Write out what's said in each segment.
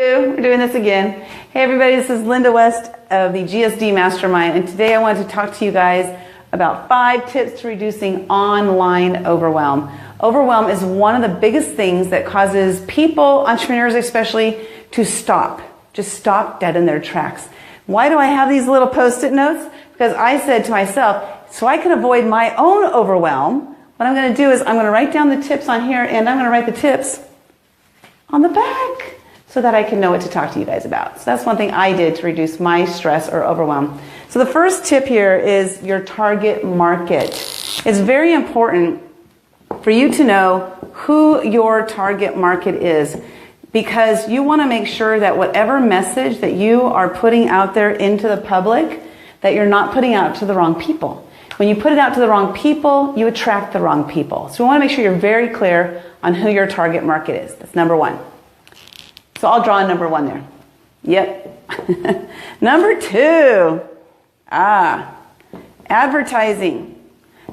We're doing this again. Hey everybody, this is Linda West of the GSD Mastermind, and today I want to talk to you guys about 5 tips to reducing online overwhelm. Overwhelm is one of the biggest things that causes people, entrepreneurs especially, to stop. Just stop dead in their tracks. Why do I have these little post-it notes? Because I said to myself, so I can avoid my own overwhelm, what I'm going to do is I'm going to write down the tips on here, and I'm going to write the tips on the back, so that I can know what to talk to you guys about. So that's one thing I did to reduce my stress or overwhelm. So the first tip here is your target market. It's very important for you to know who your target market is, because you want to make sure that whatever message that you are putting out there into the public, that you're not putting out to the wrong people. When you put it out to the wrong people, you attract the wrong people. So we want to make sure you're very clear on who your target market is. That's number 1. So I'll draw a number 1 there. Yep. Number 2, advertising.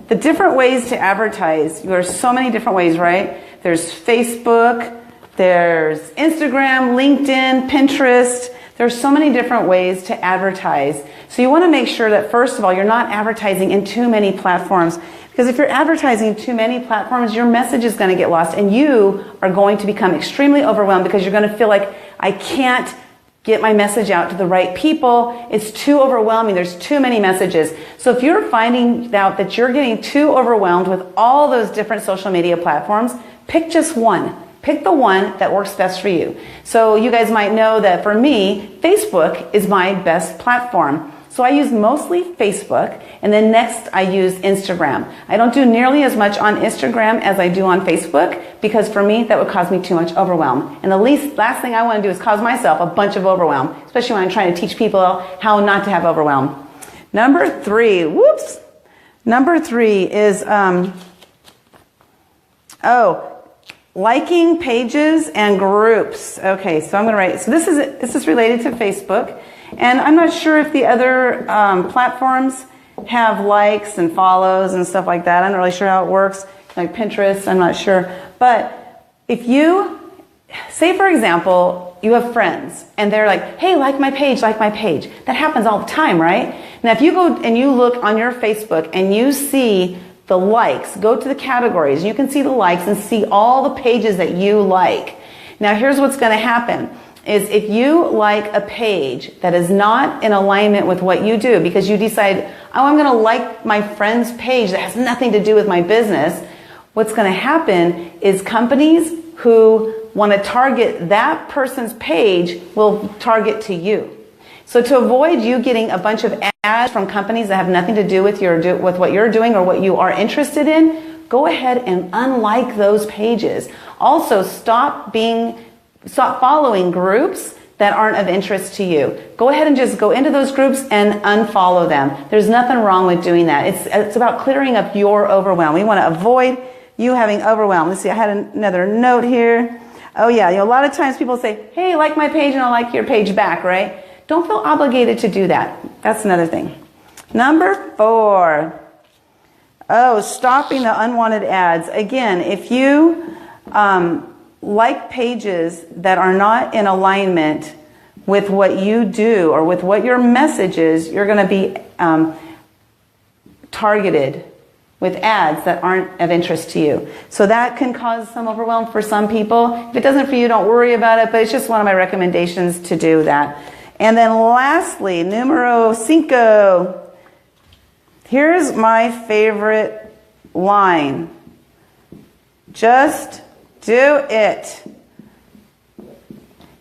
The different ways to advertise. There are so many different ways, right? There's Facebook, there's Instagram, LinkedIn, Pinterest. There's so many different ways to advertise. So you want to make sure that, first of all, you're not advertising in too many platforms. Because if you're advertising too many platforms, your message is going to get lost, and you are going to become extremely overwhelmed because you're going to feel like, I can't get my message out to the right people. It's too overwhelming. There's too many messages. So if you're finding out that you're getting too overwhelmed with all those different social media platforms, pick just one. Pick the one that works best for you. So you guys might know that for me, Facebook is my best platform. So I use mostly Facebook, and then next I use Instagram. I don't do nearly as much on Instagram as I do on Facebook, because for me that would cause me too much overwhelm. And the last thing I want to do is cause myself a bunch of overwhelm, especially when I'm trying to teach people how not to have overwhelm. Number 3, Number 3 is, liking pages and groups. Okay, so I'm going to write, so this is related to Facebook. And I'm not sure if the other platforms have likes and follows and stuff like that. I'm not really sure how it works. Like Pinterest, I'm not sure. But if you, say for example, you have friends and they're like, hey, like my page, like my page. That happens all the time, right? Now if you go and you look on your Facebook and you see the likes, go to the categories, you can see the likes and see all the pages that you like. Now here's what's going to happen. Is if you like a page that is not in alignment with what you do, because you decide, oh, I'm going to like my friend's page that has nothing to do with my business, what's going to happen is companies who want to target that person's page will target to you. So to avoid you getting a bunch of ads from companies that have nothing to do with what you're doing or what you are interested in, go ahead and unlike those pages. Also, stop following groups that aren't of interest to you. Go ahead and just go into those groups and unfollow them. There's nothing wrong with doing that. It's about clearing up your overwhelm. We want to avoid you having overwhelm. Let's see, I had another note here. Oh yeah, a lot of times people say, hey, like my page and I'll like your page back, right? Don't feel obligated to do that. That's another thing. Number 4. Stopping the unwanted ads. Again, if you like pages that are not in alignment with what you do or with what your message is, you're going to be targeted with ads that aren't of interest to you. So that can cause some overwhelm for some people. If it doesn't for you, don't worry about it, but it's just one of my recommendations to do that. And then lastly, numero 5. Here's my favorite line. Just do it.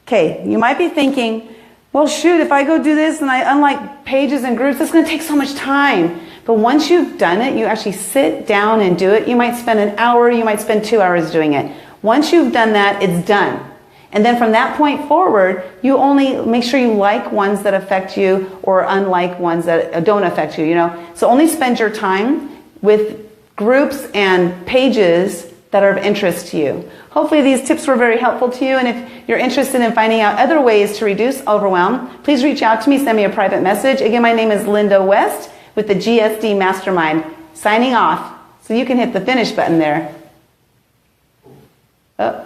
Okay, you might be thinking, well, shoot, if I go do this and I unlike pages and groups, it's going to take so much time. But once you've done it, you actually sit down and do it. You might spend an hour, you might spend 2 hours doing it. Once you've done that, it's done. And then from that point forward, you only make sure you like ones that affect you or unlike ones that don't affect you, So only spend your time with groups and pages that are of interest to you. Hopefully these tips were very helpful to you, and if you're interested in finding out other ways to reduce overwhelm, please reach out to me, send me a private message. Again, my name is Linda West with the GSD Mastermind. Signing off, so you can hit the finish button there. Oh.